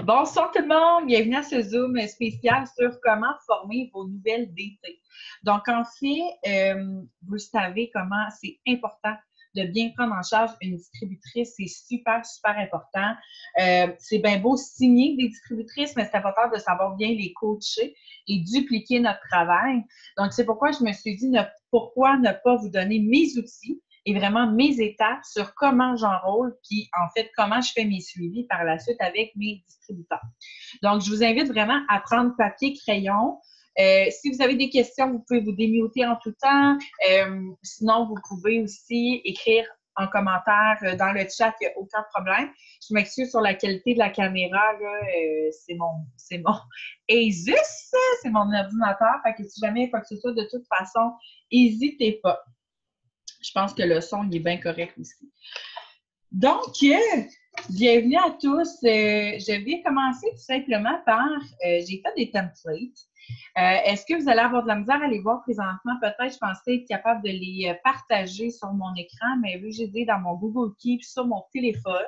Bonsoir tout le monde, bienvenue à ce Zoom spécial sur comment former vos nouvelles DT. Donc en fait, vous savez comment c'est important de bien prendre en charge une distributrice, c'est super, super important. C'est bien beau signer des distributrices, mais c'est important de savoir bien les coacher et dupliquer notre travail. Donc c'est pourquoi je me suis dit pourquoi ne pas vous donner mes outils et vraiment mes étapes sur comment j'enrôle, puis en fait, comment je fais mes suivis par la suite avec mes distributeurs. Donc, je vous invite vraiment à prendre papier, crayon. Si vous avez des questions, vous pouvez vous démuter en tout temps. Sinon, vous pouvez aussi écrire en commentaire dans le chat, il n'y a aucun problème. Je m'excuse sur la qualité de la caméra, là, c'est mon Asus, c'est mon ordinateur. Fait que si jamais il y a quoi que ce soit, de toute façon, n'hésitez pas. Je pense que le son il est bien correct aussi. Donc, bienvenue à tous. Je vais commencer tout simplement par, j'ai fait des templates. Est-ce que vous allez avoir de la misère à les voir présentement? Peut-être, je pensais être capable de les partager sur mon écran, mais vu que j'ai dit dans mon Google Keep sur mon téléphone,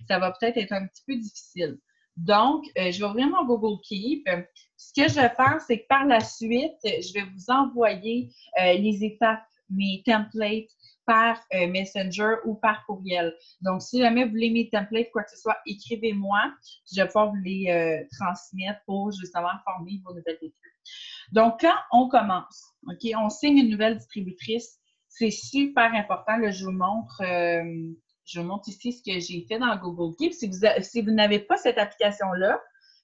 ça va peut-être être un petit peu difficile. Donc, je vais ouvrir mon Google Keep. Ce que je vais faire, c'est que par la suite, je vais vous envoyer les étapes, mes templates par Messenger ou par courriel. Donc, si jamais vous voulez mes templates, quoi que ce soit, écrivez-moi. Je vais pouvoir vous les transmettre pour justement former vos nouvelles équipes. Donc, quand on commence, OK, on signe une nouvelle distributrice, c'est super important. Là, je vous montre ici ce que j'ai fait dans Google Keep. Si vous n'avez pas cette application-là,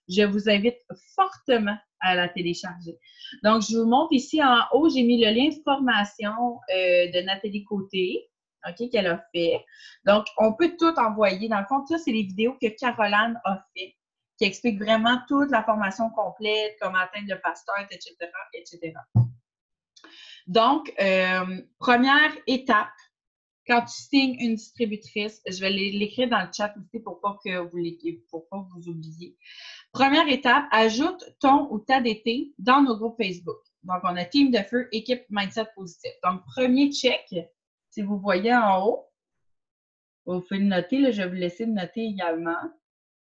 je vous invite fortement à la télécharger. Donc, je vous montre ici en haut, j'ai mis le lien de formation de Nathalie Côté, OK, qu'elle a fait. Donc, on peut tout envoyer. Dans le fond, ça, c'est les vidéos que Caroline a fait, qui expliquent vraiment toute la formation complète, comment atteindre le fast start, etc., etc. Donc, première étape, quand tu signes une distributrice, je vais l'écrire dans le chat aussi pour pas que vous oubliez. Première étape, ajoute ton ou ta DT dans nos groupes Facebook. Donc, on a Team de feu, équipe Mindset Positif. Donc, premier check, si vous voyez en haut, vous pouvez le noter, là, je vais vous laisser le noter également.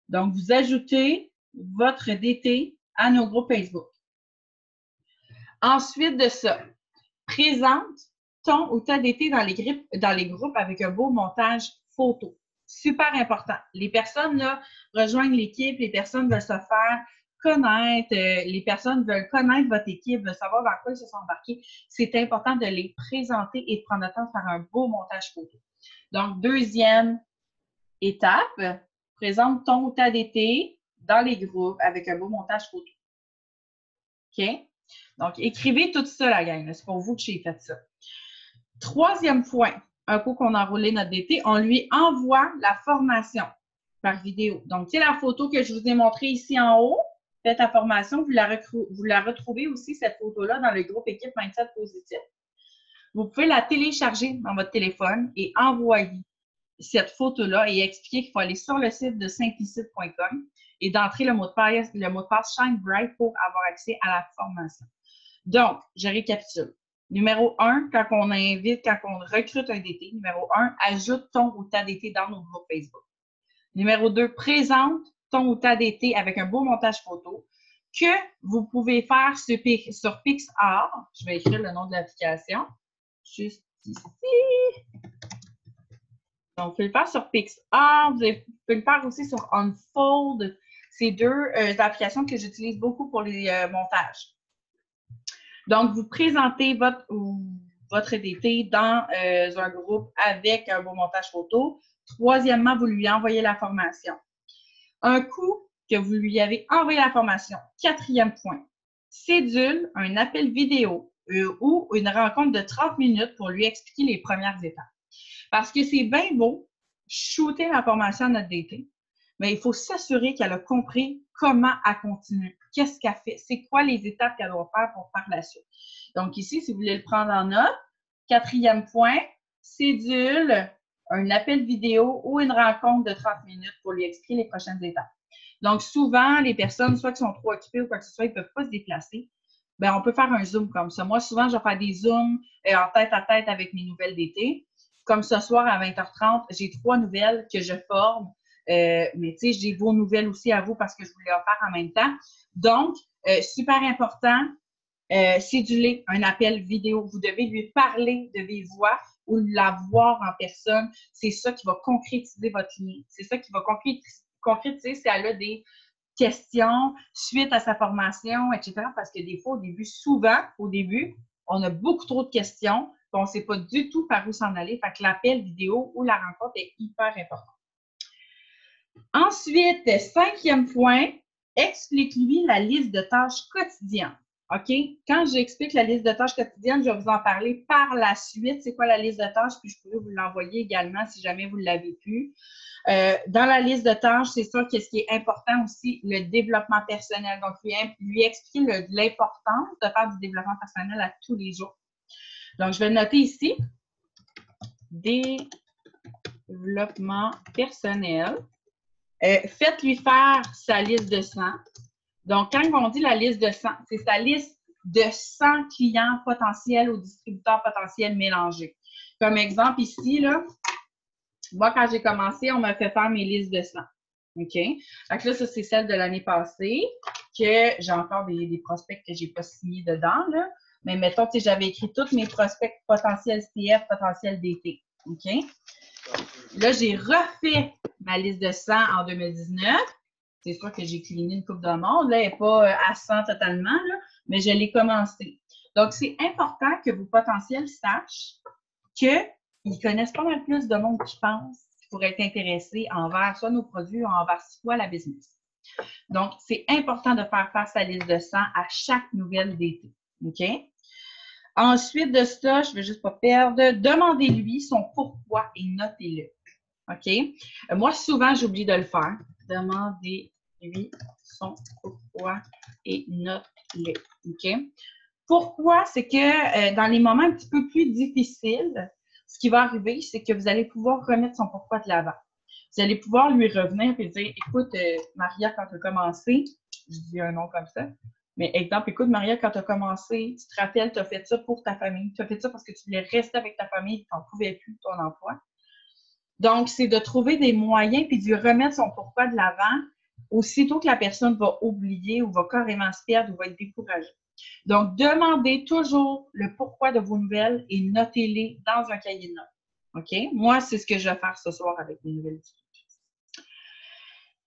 Donc, vous ajoutez votre DT à nos groupes Facebook. Ensuite de ça, présente ton ou ta DT dans les groupes avec un beau montage photo. Super important. Les personnes là, rejoignent l'équipe, les personnes veulent se faire connaître, les personnes veulent connaître votre équipe, veulent savoir dans quoi ils se sont embarqués. C'est important de les présenter et de prendre le temps de faire un beau montage photo. Donc, deuxième étape, présente ton ou ta DT dans les groupes avec un beau montage photo. OK? Donc, écrivez tout ça, la gang. C'est pour vous que j'ai fait ça. Troisième point, un coup qu'on a enrôlé notre DT, on lui envoie la formation par vidéo. Donc, c'est la photo que je vous ai montrée ici en haut. Faites la formation, vous la retrouvez aussi, cette photo-là, dans le groupe Équipe Mindset Positif. Vous pouvez la télécharger dans votre téléphone et envoyer cette photo-là et expliquer qu'il faut aller sur le site de simplicite.com et d'entrer le mot de passe Shine Bright pour avoir accès à la formation. Donc, je récapitule. Numéro 1, quand on recrute un DT, numéro 1, ajoute ton ou ta DT dans nos groupes Facebook. Numéro 2, présente ton ou ta DT avec un beau montage photo que vous pouvez faire sur PixArt. Je vais écrire le nom de l'application. Juste ici. Donc, vous pouvez le faire sur PixArt. Vous pouvez le faire aussi sur Unfold. C'est deux applications que j'utilise beaucoup pour les montages. Donc, vous présentez votre DT dans un groupe avec un beau montage photo. Troisièmement, vous lui envoyez la formation. Un coup que vous lui avez envoyé la formation, quatrième point, cédule un appel vidéo ou une rencontre de 30 minutes pour lui expliquer les premières étapes. Parce que c'est bien beau shooter la formation à notre DT, mais il faut s'assurer qu'elle a compris comment elle continue, qu'est-ce qu'elle fait, c'est quoi les étapes qu'elle doit faire pour faire la suite. Donc ici, si vous voulez le prendre en note, quatrième point, cédule un appel vidéo ou une rencontre de 30 minutes pour lui expliquer les prochaines étapes. Donc souvent, les personnes, soit qui sont trop occupées ou quoi que ce soit, ils ne peuvent pas se déplacer. Bien, on peut faire un Zoom comme ça. Moi, souvent, je vais faire des Zooms en tête à tête avec mes nouvelles DT. Comme ce soir à 20h30, j'ai 3 nouvelles que je forme Mais tu sais, j'ai vos nouvelles aussi à vous parce que je voulais en faire en même temps. Donc, super important, céduler un appel vidéo. Vous devez lui parler de vive voix ou la voir en personne. C'est ça qui va concrétiser votre lien. C'est ça qui va concrétiser si elle a des questions suite à sa formation, etc. Parce que des fois, au début, souvent, au début, on a beaucoup trop de questions, on ne sait pas du tout par où s'en aller. Fait que l'appel vidéo ou la rencontre est hyper important. Ensuite, 5e point, explique-lui la liste de tâches quotidiennes. OK? Quand j'explique la liste de tâches quotidiennes, je vais vous en parler par la suite. C'est quoi la liste de tâches? Puis je pourrais vous l'envoyer également si jamais vous ne l'avez plus. Dans la liste de tâches, c'est sûr que ce qui est important aussi, le développement personnel. Donc, lui expliquer l'importance de faire du développement personnel à tous les jours. Donc, je vais le noter ici. Développement personnel. Faites-lui faire sa liste de 100. Donc, quand on dit la liste de 100, c'est sa liste de 100 clients potentiels ou distributeurs potentiels mélangés. Comme exemple ici, là, moi, quand j'ai commencé, on m'a fait faire mes listes de 100. OK? Donc là, ça, c'est celle de l'année passée, que j'ai encore des prospects que je n'ai pas signés dedans, là. Mais mettons, tu sais, j'avais écrit tous mes prospects potentiels CF, potentiels DT. OK? Là, j'ai refait ma liste de 100 en 2019. C'est sûr que j'ai cleané une coupe de monde. Là, elle n'est pas à 100 totalement, là, mais je l'ai commencé. Donc, c'est important que vos potentiels sachent qu'ils connaissent pas mal plus de monde qui pense qui pourrait être intéressé envers soit nos produits ou envers soit la business. Donc, c'est important de faire face à la liste de 100 à chaque nouvelle d'été. OK? Ensuite de ça, je ne vais juste pas perdre, demandez-lui son pourquoi et notez-le. OK? Moi, souvent, j'oublie de le faire. Demandez-lui son pourquoi et note-le. OK? Pourquoi? C'est que dans les moments un petit peu plus difficiles, ce qui va arriver, c'est que vous allez pouvoir remettre son pourquoi de l'avant. Vous allez pouvoir lui revenir et dire, écoute, Maria, quand tu as commencé, je dis un nom comme ça, mais exemple, écoute, Maria, quand tu as commencé, tu te rappelles, tu as fait ça pour ta famille, tu as fait ça parce que tu voulais rester avec ta famille, tu n'en pouvais plus de ton emploi. Donc, c'est de trouver des moyens puis de lui remettre son pourquoi de l'avant aussitôt que la personne va oublier ou va carrément se perdre ou va être découragée. Donc, demandez toujours le pourquoi de vos nouvelles et notez-les dans un cahier de notes. OK? Moi, c'est ce que je vais faire ce soir avec mes nouvelles distributrices.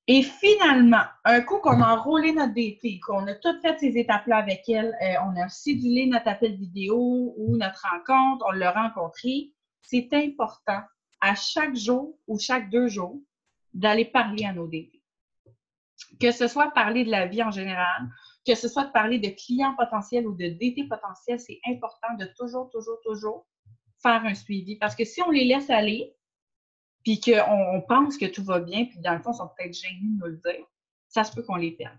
Et finalement, un coup qu'on a enrôlé notre DT, qu'on a toutes fait ces étapes-là avec elle, on a cédulé notre appel vidéo ou notre rencontre, on l'a rencontré, c'est important à chaque jour ou chaque 2 jours d'aller parler à nos DT. Que ce soit parler de la vie en général, que ce soit de parler de clients potentiels ou de DT potentiels, c'est important de toujours faire un suivi. Parce que si on les laisse aller, puis qu'on pense que tout va bien, puis dans le fond, ils sont peut-être gênés de nous le dire, ça se peut qu'on les perde.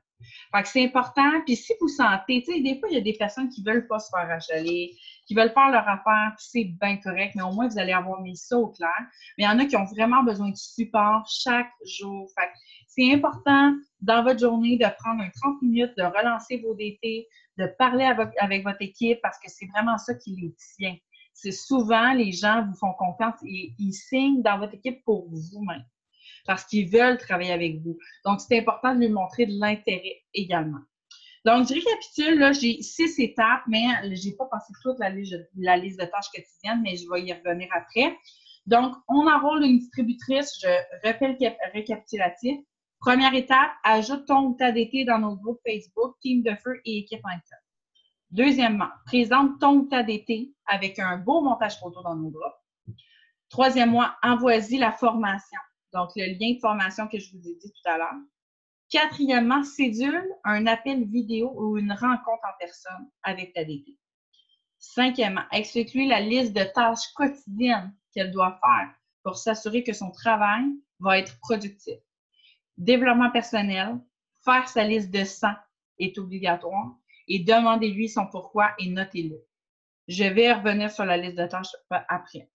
Fait que c'est important. Puis si vous sentez, tu sais, des fois, il y a des personnes qui veulent pas se faire achaler, qui veulent faire leur affaire, puis c'est bien correct, mais au moins, vous allez avoir mis ça au clair. Mais il y en a qui ont vraiment besoin de support chaque jour. Fait que c'est important dans votre journée de prendre un 30 minutes, de relancer vos DT, de parler avec votre équipe parce que c'est vraiment ça qui les tient. C'est souvent, les gens vous font confiance et ils signent dans votre équipe pour vous-même parce qu'ils veulent travailler avec vous. Donc, c'est important de lui montrer de l'intérêt également. Donc, je récapitule, là, j'ai 6 étapes, mais je n'ai pas passé toute la liste de tâches quotidiennes, mais je vais y revenir après. Donc, on enrôle une distributrice, je refais le récapitulatif. Première étape, ajoute ton ou ta DT dans nos groupes Facebook, Team de feu et équipe interne. Deuxièmement, présente ton ou ta DT avec un beau montage photo dans nos groupes. Troisièmement, envoie-y la formation. Donc, le lien de formation que je vous ai dit tout à l'heure. Quatrièmement, cédule un appel vidéo ou une rencontre en personne avec ta DT. Cinquièmement, explique-lui la liste de tâches quotidiennes qu'elle doit faire pour s'assurer que son travail va être productif. Développement personnel, faire sa liste de 100 est obligatoire et demandez-lui son pourquoi et notez-le. Je vais revenir sur la liste de tâches après.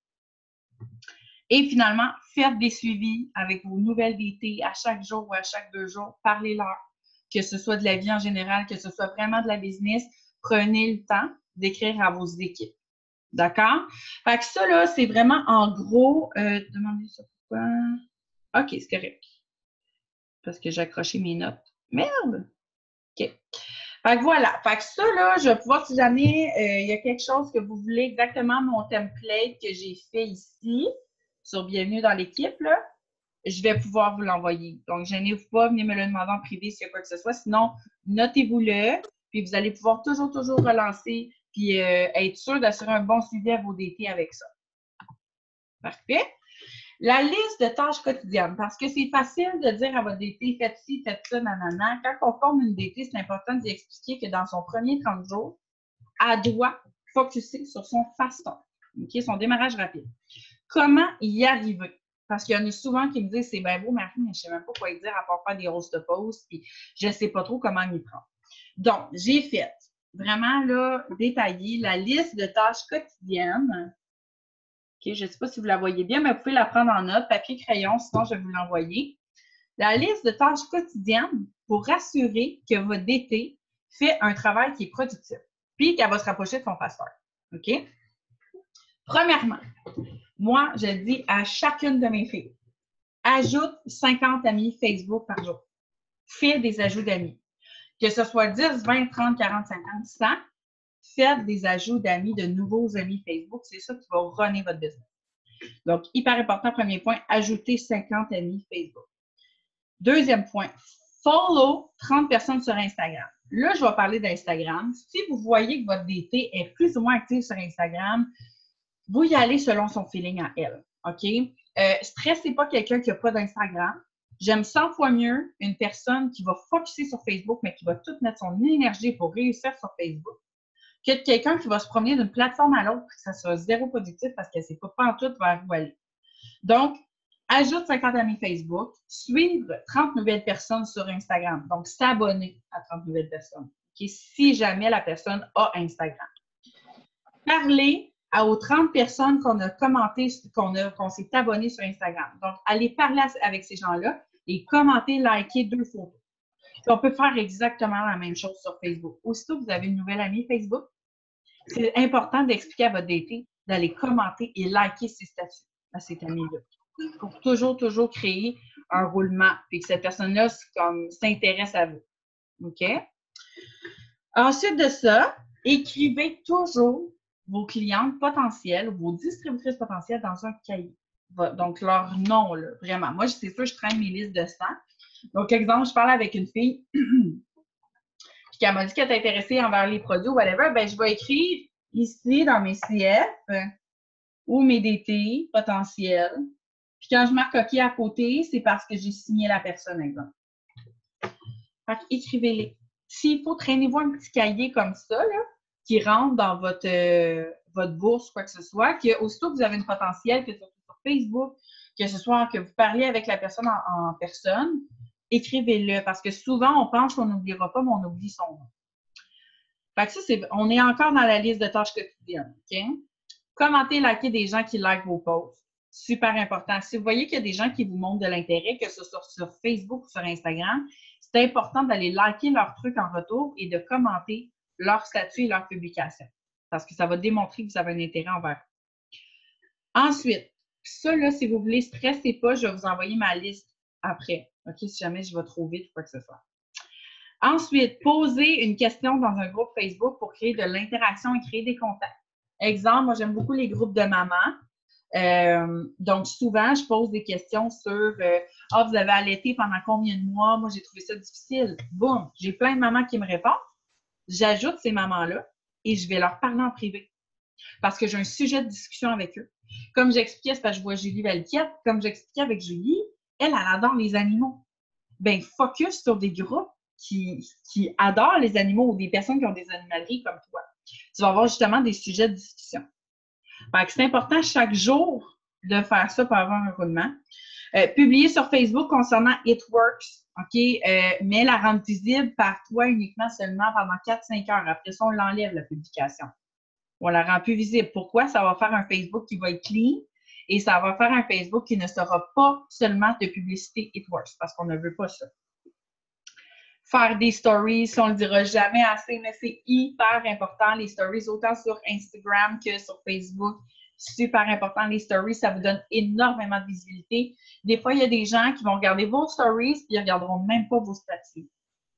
Et finalement, faites des suivis avec vos nouvelles DT à chaque jour ou à chaque 2 jours. Parlez-leur, que ce soit de la vie en général, que ce soit vraiment de la business. Prenez le temps d'écrire à vos équipes. D'accord? Fait que ça, là, c'est vraiment en gros, demandez ça pourquoi. OK, c'est correct. parce que j'ai accroché mes notes. Merde! OK. Fait que voilà. Fait que ça, là, je vais pouvoir, si jamais il y a quelque chose que vous voulez, exactement mon template que j'ai fait ici, sur Bienvenue dans l'équipe, là, je vais pouvoir vous l'envoyer. Donc, gênez-vous pas, venez me le demander en privé s'il y a quoi que ce soit. Sinon, notez-vous-le, puis vous allez pouvoir toujours relancer, puis être sûr d'assurer un bon suivi à vos DT avec ça. Parfait. La liste de tâches quotidiennes, parce que c'est facile de dire à votre DT, faites ci, faites ça, nanana. Quand on forme une DT, c'est important d'y expliquer que dans son premier 30 jours, elle doit focuser sur son fasting, okay, son démarrage rapide. Comment y arriver? Parce qu'il y en a souvent qui me disent, c'est bien beau, Marie, mais je ne sais même pas quoi dire à part faire des roses de pause, puis je ne sais pas trop comment m'y prendre. Donc, j'ai fait vraiment là, détaillé la liste de tâches quotidiennes. Okay, je ne sais pas si vous la voyez bien, mais vous pouvez la prendre en note, papier, crayon, sinon je vais vous l'envoyer. La liste de tâches quotidiennes pour assurer que votre DT fait un travail qui est productif, puis qu'elle va se rapprocher de son pasteur. OK? Premièrement, moi, je dis à chacune de mes filles, ajoute 50 amis Facebook par jour. Fais des ajouts d'amis. Que ce soit 10, 20, 30, 40, 50, 100, faites des ajouts d'amis, de nouveaux amis Facebook. C'est ça qui va runner votre business. Donc, hyper important, premier point, ajoutez 50 amis Facebook. Deuxième point, follow 30 personnes sur Instagram. Là, je vais parler d'Instagram. Si vous voyez que votre DT est plus ou moins active sur Instagram, vous y allez selon son feeling à elle. OK? Stressez pas quelqu'un qui n'a pas d'Instagram. J'aime 100 fois mieux une personne qui va focuser sur Facebook, mais qui va tout mettre son énergie pour réussir sur Facebook, que de quelqu'un qui va se promener d'une plateforme à l'autre, que ça soit zéro productif parce qu'elle ne sait pas en tout vers où aller. Donc, ajoute 50 amis Facebook, suivre 30 nouvelles personnes sur Instagram. Donc, s'abonner à 30 nouvelles personnes. Okay? Si jamais la personne a Instagram. Parler aux 30 personnes qu'on a commenté, qu'on s'est abonné sur Instagram. Donc, allez parler avec ces gens-là et commenter, liker 2 photos. Puis on peut faire exactement la même chose sur Facebook. Aussitôt que vous avez une nouvelle amie Facebook, c'est important d'expliquer à votre DT d'aller commenter et liker ses statuts à cette amie-là. Pour toujours créer un roulement, puis que cette personne-là s'intéresse à vous. OK? Ensuite de ça, écrivez toujours vos clientes potentielles, vos distributrices potentielles dans un cahier. Donc, leur nom, là, vraiment. Moi, c'est sûr, je traîne mes listes de 100. Donc, exemple, je parle avec une fille puis qu'elle m'a dit qu'elle est intéressée envers les produits ou whatever, ben je vais écrire ici dans mes CF ou mes DT potentiels. Puis quand je marque OK à côté, c'est parce que j'ai signé la personne, exemple. Fait qu'écrivez-les. S'il faut, traînez-vous un petit cahier comme ça, là, qui rentre dans votre bourse, quoi que ce soit, que aussitôt que vous avez une potentielle, que ce soit sur Facebook, que ce soit que vous parliez avec la personne en personne, écrivez-le, parce que souvent, on pense qu'on n'oubliera pas, mais on oublie son nom. Fait que ça, on est encore dans la liste de tâches quotidiennes, OK? Commentez, likez des gens qui likent vos posts. Super important. Si vous voyez qu'il y a des gens qui vous montrent de l'intérêt, que ce soit sur Facebook ou sur Instagram, c'est important d'aller liker leurs trucs en retour et de commenter leur statut et leur publication. Parce que ça va démontrer que vous avez un intérêt envers eux. Ensuite, ça, là, si vous voulez, stressez pas, je vais vous envoyer ma liste après. OK, si jamais je vais trop vite ou quoi que ce soit. Ensuite, posez une question dans un groupe Facebook pour créer de l'interaction et créer des contacts. Exemple, moi, j'aime beaucoup les groupes de mamans. Donc, souvent, je pose des questions sur vous avez allaité pendant combien de mois? Moi, j'ai trouvé ça difficile. Boum! J'ai plein de mamans qui me répondent. J'ajoute ces mamans-là et je vais leur parler en privé. Parce que j'ai un sujet de discussion avec eux. Comme j'expliquais, c'est parce que je vois Julie Valquiette, comme j'expliquais avec Julie, elle adore les animaux. Ben, focus sur des groupes qui adorent les animaux ou des personnes qui ont des animaleries comme toi. Tu vas avoir justement des sujets de discussion. Fait que c'est important chaque jour de faire ça pour avoir un roulement. Publier sur Facebook concernant It Works, OK? Mais la rendre visible par toi uniquement seulement pendant 4-5 heures. Après ça, on l'enlève, la publication. On la rend plus visible. Pourquoi? Ça va faire un Facebook qui va être clean et ça va faire un Facebook qui ne sera pas seulement de publicité It Works parce qu'on ne veut pas ça. Faire des stories, on ne le dira jamais assez, mais c'est hyper important, les stories, autant sur Instagram que sur Facebook. super important. Les stories, ça vous donne énormément de visibilité. Des fois, il y a des gens qui vont regarder vos stories puis ils ne regarderont même pas vos statuts.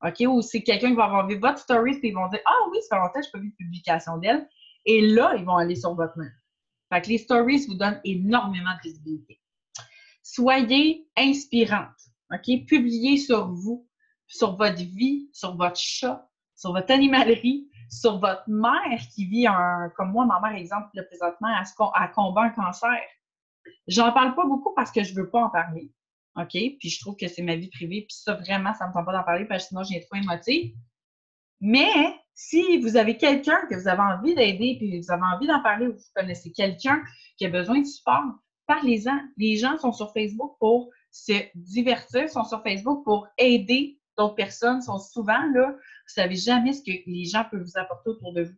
OK? Ou c'est quelqu'un qui va avoir vu votre stories puis ils vont dire « Ah oui, ça fait longtemps que je n'ai pas vu de publication d'elle. » Et là, ils vont aller sur votre main. Fait que les stories vous donnent énormément de visibilité. Soyez inspirante. OK? Publiez sur vous, sur votre vie, sur votre chat, sur votre animalerie, sur votre mère qui vit comme moi, ma mère, exemple, là, présentement, elle combat un cancer. J'en parle pas beaucoup parce que je veux pas en parler. OK? Puis je trouve que c'est ma vie privée. Puis ça, vraiment, ça me tente pas d'en parler parce que sinon, je viens trop émotive. Mais si vous avez quelqu'un que vous avez envie d'aider, puis vous avez envie d'en parler, ou vous connaissez quelqu'un qui a besoin de support, parlez-en. Les gens sont sur Facebook pour se divertir, sont sur Facebook pour aider d'autres personnes, sont souvent là. Vous ne savez jamais ce que les gens peuvent vous apporter autour de vous.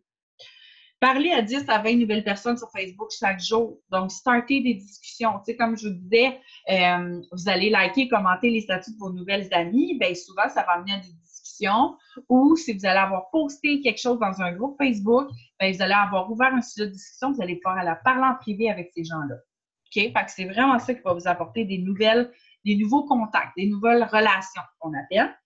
Parlez à 10 à 20 nouvelles personnes sur Facebook chaque jour. Donc, startez des discussions. Tu sais, comme je vous disais, vous allez liker, commenter les statuts de vos nouvelles amies. Bien, souvent, ça va amener à des discussions. Ou si vous allez avoir posté quelque chose dans un groupe Facebook, bien, vous allez avoir ouvert un sujet de discussion. Vous allez pouvoir aller parler en privé avec ces gens-là. OK? Fait que c'est vraiment ça qui va vous apporter des nouveaux contacts, des nouvelles relations, qu'on appelle.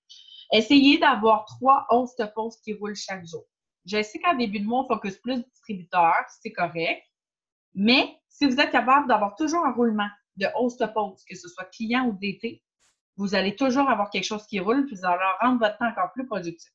Essayez d'avoir 3 host posts qui roulent chaque jour. Je sais qu'en début de mois, on focus plus distributeur, c'est correct. Mais si vous êtes capable d'avoir toujours un roulement de host post, que ce soit client ou DT, vous allez toujours avoir quelque chose qui roule, puis vous allez rendre votre temps encore plus productif.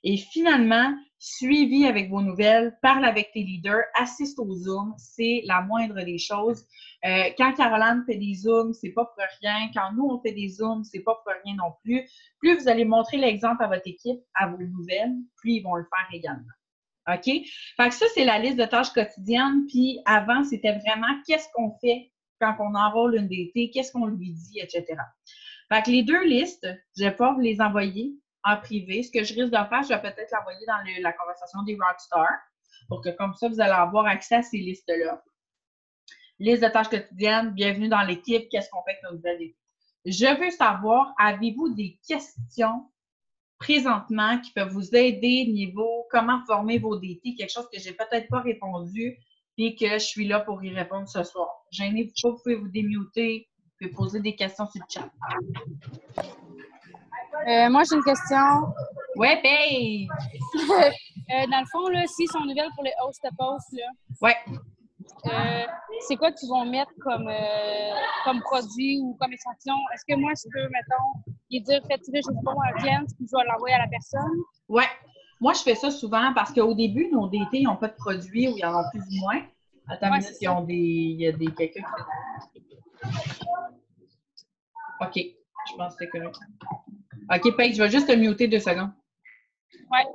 Et finalement, suivi avec vos nouvelles, parle avec tes leaders, assiste aux Zooms, c'est la moindre des choses. Quand Caroline fait des Zooms, c'est pas pour rien. Quand nous, on fait des Zooms, c'est pas pour rien non plus. Plus vous allez montrer l'exemple à votre équipe, à vos nouvelles, plus ils vont le faire également. OK? Fait que ça, c'est la liste de tâches quotidiennes. Puis avant, c'était vraiment qu'est-ce qu'on fait quand on enrôle une DT, qu'est-ce qu'on lui dit, etc. Fait que les 2 listes, je vais pouvoir vous les envoyer en privé. Ce que je risque de faire, je vais peut-être l'envoyer dans la conversation des Rockstars pour que comme ça, vous allez avoir accès à ces listes-là. Liste de tâches quotidiennes, bienvenue dans l'équipe, qu'est-ce qu'on fait avec nos nouvelles équipes? Je veux savoir, avez-vous des questions présentement qui peuvent vous aider niveau comment former vos DT, quelque chose que j'ai peut-être pas répondu et que je suis là pour y répondre ce soir. Gênez-vous pas, vous pouvez vous démuter, vous pouvez poser des questions sur le chat. Moi, j'ai une question. Ouais, Paige! Dans le fond, là, s'ils sont nouvelles pour les host posts, là, ouais. C'est quoi qu'ils vont mettre comme produit ou comme échantillon? Est-ce que moi, je peux, mettons, lui dire, faites tirer, je sais pas, un cleanse, puis je vais l'envoyer à la personne? Ouais. Moi, je fais ça souvent parce qu'au début, nos DT, ils n'ont pas de produits ou ils en ont plus ou moins. Attends une minute, il y a quelqu'un qui fait... OK. Je pense que c'est correct. OK, Paige, je vais juste te muter 2 secondes. Ouais.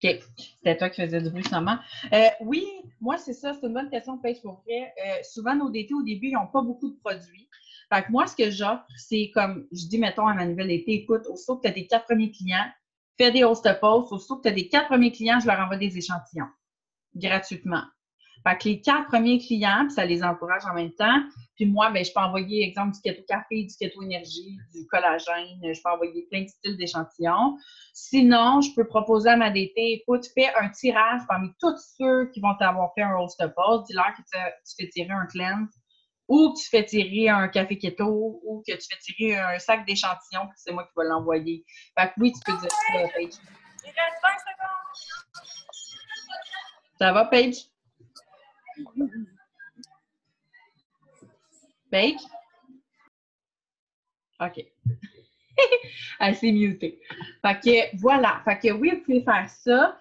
OK. C'était toi qui faisais du bruit seulement. Oui, moi, c'est ça. C'est une bonne question, Paige, pour vrai. Souvent, nos DT, au début, ils n'ont pas beaucoup de produits. Fait que moi, ce que j'offre, c'est comme, je dis, mettons, à ma nouvelle DT, écoute, aussitôt que tu as tes 4 premiers clients, fais des host posts. Aussitôt que tu as des 4 premiers clients, je leur envoie des échantillons gratuitement. Fait que les 4 premiers clients, puis ça les encourage en même temps. Puis moi, ben, je peux envoyer, exemple, du keto café, du keto énergie, du collagène. Je peux envoyer plein de styles d'échantillons. Sinon, je peux proposer à ma DT, écoute, fais un tirage parmi tous ceux qui vont t'avoir fait un host post. Dis-leur que tu fais tirer un cleanse ou que tu fais tirer un café keto ou que tu fais tirer un sac d'échantillons, puis c'est moi qui vais l'envoyer. Fait que oui, tu peux dire ça, Paige. Il reste 20 secondes. Ça va, Paige? Paige? OK. Elle s'est mutée. Fait que voilà. Fait que oui, vous pouvez faire ça.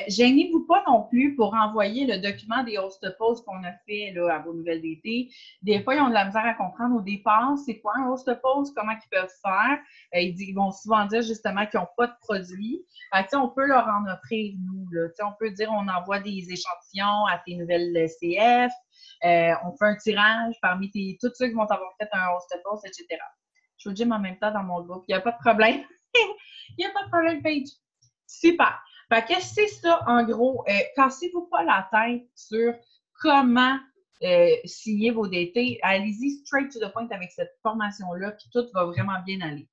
Gênez-vous pas non plus pour envoyer le document des host posts qu'on a fait là, à vos nouvelles DT. Des fois, ils ont de la misère à comprendre au départ c'est quoi un host post, comment ils peuvent faire. Ils vont souvent dire justement qu'ils n'ont pas de produit. Fait que, on peut leur en offrir, nous. Là. On peut dire on envoie des échantillons à tes nouvelles CF. On fait un tirage parmi tous ceux qui vont avoir fait un host post, etc. Je suis au gym en même temps dans mon groupe. Il n'y a pas de problème. Il n'y a pas de problème, Paige. Super. Fait que c'est ça, en gros. Cassez-vous pas la tête sur comment signer vos DT. Allez-y straight to the point avec cette formation-là, puis tout va vraiment bien aller.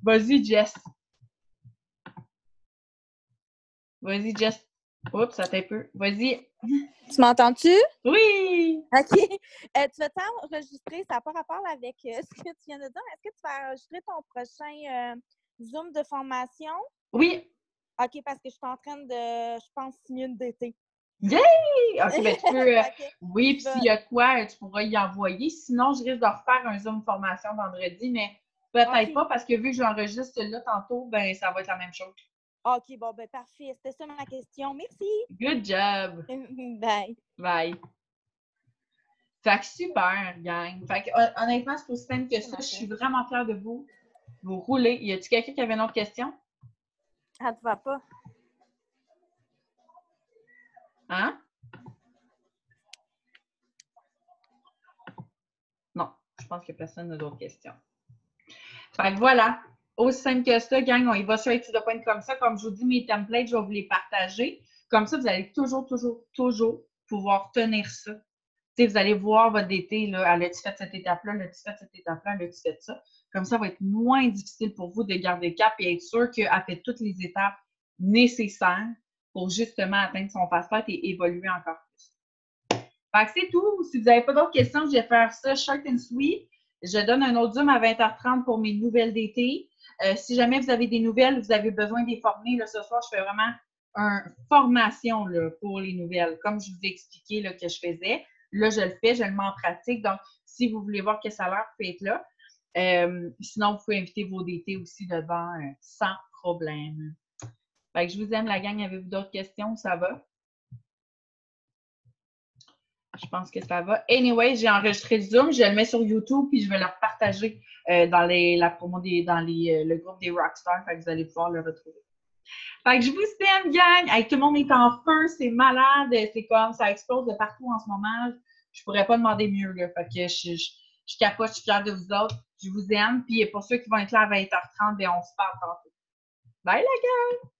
Vas-y, Jess. Vas-y, Jess. Oups, ça t'est peu. Vas-y. Tu m'entends-tu? Oui! OK. Tu vas t'enregistrer, ça n'a pas rapport avec ce que tu viens de dire. Est-ce que tu vas enregistrer ton prochain Zoom de formation? Oui! OK, parce que je suis en train de, je pense, signer une DT. Yay! OK, ben tu peux. OK. Oui, puis s'il y a quoi, tu pourras y envoyer. Sinon, je risque de refaire un Zoom formation vendredi, mais peut-être OK. pas parce que vu que j'enregistre celui-là tantôt, ben ça va être la même chose. OK, bon, ben parfait. C'était ça ma question. Merci. Good job! Bye. Bye! Fait que super, gang. Fait que honnêtement, c'est aussi simple que ça. Je suis vraiment fière de vous. Vous roulez. Y a-t-il quelqu'un qui avait une autre question? Ah, tu vas pas? Hein? Non, je pense que personne n'a d'autres questions. Fait que voilà. Aussi simple que ça, gang, on y va sur Etude.point comme ça. Comme je vous dis, mes templates, je vais vous les partager. Comme ça, vous allez toujours pouvoir tenir ça. T'sais, vous allez voir votre DT, là, as-tu fait cette étape-là, as-tu fait cette étape-là, as-tu fait ça? Comme ça va être moins difficile pour vous de garder le cap et être sûr qu'elle fait toutes les étapes nécessaires pour justement atteindre son passe-tête et évoluer encore plus. Fait que c'est tout. Si vous n'avez pas d'autres questions, je vais faire ça short and sweet. Je donne un autre Zoom à 20h30 pour mes nouvelles d'été. Si jamais vous avez des nouvelles, vous avez besoin de les former, là, ce soir, je fais vraiment une formation là, pour les nouvelles, comme je vous ai expliqué là, que je faisais. Là, je le fais, je le mets en pratique. Donc, si vous voulez voir que ça a l'air, vous pouvez être là. Sinon, vous pouvez inviter vos DT aussi devant sans problème. Fait que je vous aime, la gang. Avez-vous d'autres questions? Ça va? Je pense que ça va. Anyway, j'ai enregistré le Zoom, je le mets sur YouTube, puis je vais le repartager dans la promo le groupe des Rockstars. Fait que vous allez pouvoir le retrouver. Fait que je vous aime, gang! Hey, tout le monde est en feu, c'est malade, c'est comme ça explose de partout en ce moment. Je pourrais pas demander mieux, là. Fait que je capote, je suis fière de vous autres. Je vous aime. Puis pour ceux qui vont être là à 20h30, ben on se parle tantôt. Bye, la gang!